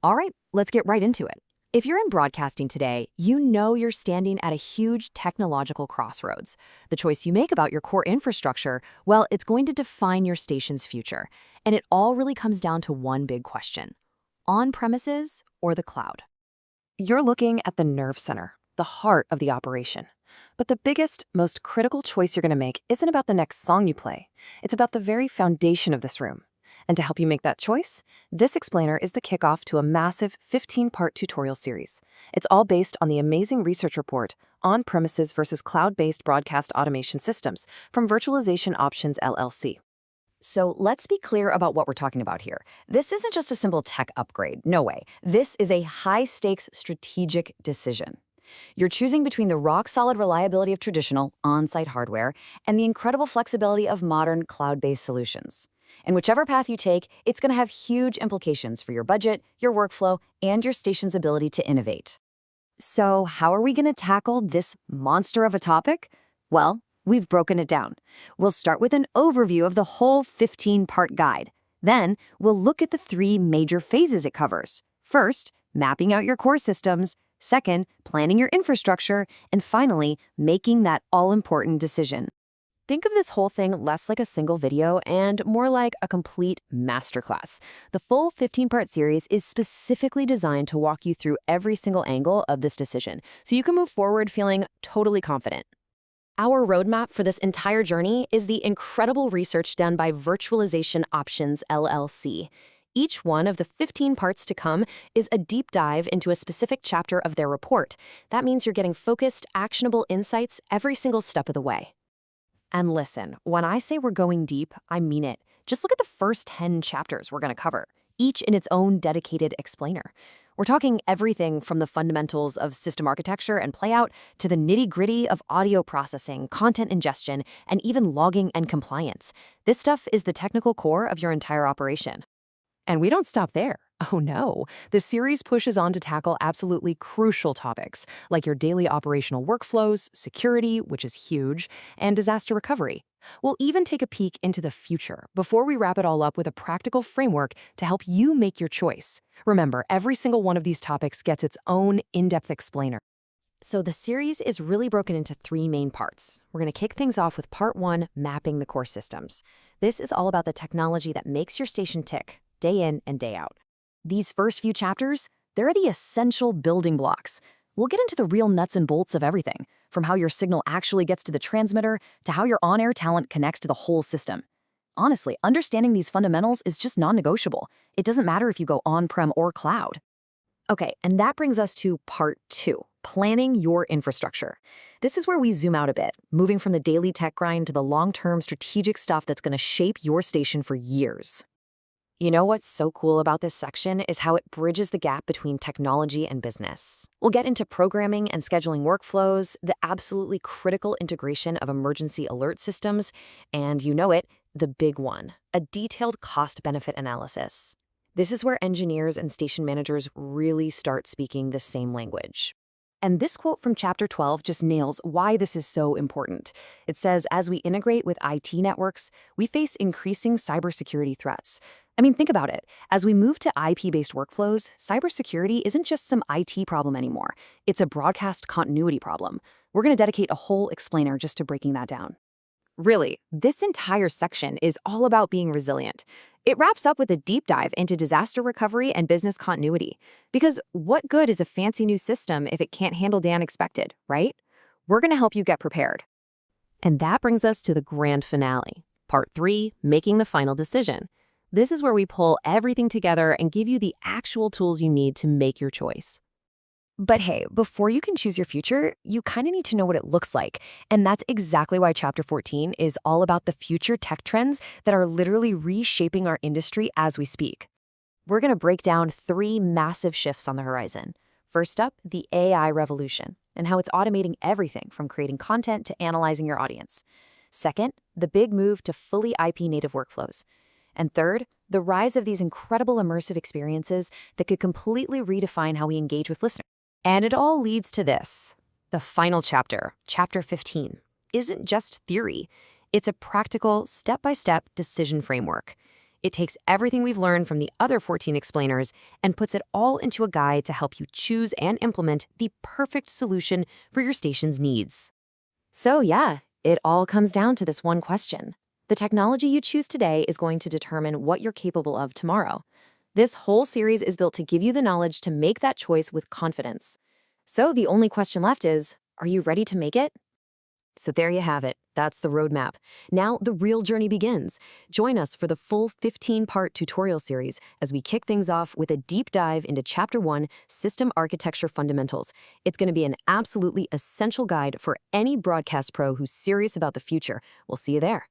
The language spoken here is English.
All right, let's get right into it. If you're in broadcasting today, you know you're standing at a huge technological crossroads. The choice you make about your core infrastructure, well, it's going to define your station's future. And it all really comes down to one big question: on-premises or the cloud? You're looking at the nerve center, the heart of the operation. But the biggest, most critical choice you're going to make isn't about the next song you play. It's about the very foundation of this room. And to help you make that choice, this explainer is the kickoff to a massive 15-part tutorial series. It's all based on the amazing research report, On-Premises versus Cloud-Based Broadcast Automation Systems from Virtualization Options LLC. So let's be clear about what we're talking about here. This isn't just a simple tech upgrade. No way. This is a high-stakes strategic decision. You're choosing between the rock-solid reliability of traditional on-site hardware and the incredible flexibility of modern cloud-based solutions. And whichever path you take, it's going to have huge implications for your budget, your workflow, and your station's ability to innovate. So how are we going to tackle this monster of a topic? Well, we've broken it down. We'll start with an overview of the whole 15-part guide. Then we'll look at the 3 major phases it covers. First, mapping out your core systems. Second, planning your infrastructure. And finally, making that all-important decision. Think of this whole thing less like a single video and more like a complete masterclass. The full 15-part series is specifically designed to walk you through every single angle of this decision, so you can move forward feeling totally confident. Our roadmap for this entire journey is the incredible research done by Virtualization Options LLC. Each one of the 15 parts to come is a deep dive into a specific chapter of their report. That means you're getting focused, actionable insights every single step of the way. And listen, when I say we're going deep, I mean it. Just look at the first 10 chapters we're going to cover, each in its own dedicated explainer. We're talking everything from the fundamentals of system architecture and playout to the nitty-gritty of audio processing, content ingestion, and even logging and compliance. This stuff is the technical core of your entire operation. And we don't stop there. Oh no, the series pushes on to tackle absolutely crucial topics like your daily operational workflows, security, which is huge, and disaster recovery. We'll even take a peek into the future before we wrap it all up with a practical framework to help you make your choice. Remember, every single one of these topics gets its own in-depth explainer. So the series is really broken into 3 main parts. We're going to kick things off with part 1, mapping the core systems. This is all about the technology that makes your station tick, day in and day out. These first few chapters, they're the essential building blocks. We'll get into the real nuts and bolts of everything, from how your signal actually gets to the transmitter to how your on-air talent connects to the whole system. Honestly, understanding these fundamentals is just non-negotiable. It doesn't matter if you go on-prem or cloud. Okay, and that brings us to part 2, planning your infrastructure. This is where we zoom out a bit, moving from the daily tech grind to the long-term strategic stuff that's going to shape your station for years. You know what's so cool about this section is how it bridges the gap between technology and business. We'll get into programming and scheduling workflows, the absolutely critical integration of emergency alert systems, and you know it, the big one, a detailed cost-benefit analysis. This is where engineers and station managers really start speaking the same language. And this quote from Chapter 12 just nails why this is so important. It says, as we integrate with IT networks, we face increasing cybersecurity threats. I mean, think about it. As we move to IP-based workflows, cybersecurity isn't just some IT problem anymore. It's a broadcast continuity problem. We're going to dedicate a whole explainer just to breaking that down. Really, this entire section is all about being resilient. It wraps up with a deep dive into disaster recovery and business continuity. Because what good is a fancy new system if it can't handle the unexpected, right? We're going to help you get prepared. And that brings us to the grand finale, part 3, making the final decision. This is where we pull everything together and give you the actual tools you need to make your choice. But hey, before you can choose your future, you kind of need to know what it looks like. And that's exactly why Chapter 14 is all about the future tech trends that are literally reshaping our industry as we speak. We're going to break down 3 massive shifts on the horizon. First up, the AI revolution and how it's automating everything from creating content to analyzing your audience. Second, the big move to fully IP-native workflows. And third, the rise of these incredible immersive experiences that could completely redefine how we engage with listeners. And it all leads to this. The final chapter, Chapter 15, isn't just theory. It's a practical, step-by-step decision framework. It takes everything we've learned from the other 14 explainers and puts it all into a guide to help you choose and implement the perfect solution for your station's needs. So yeah, it all comes down to this one question. The technology you choose today is going to determine what you're capable of tomorrow. This whole series is built to give you the knowledge to make that choice with confidence. So the only question left is, are you ready to make it? So there you have it. That's the roadmap. Now the real journey begins. Join us for the full 15-part tutorial series as we kick things off with a deep dive into Chapter 1, System Architecture Fundamentals. It's going to be an absolutely essential guide for any broadcast pro who's serious about the future. We'll see you there.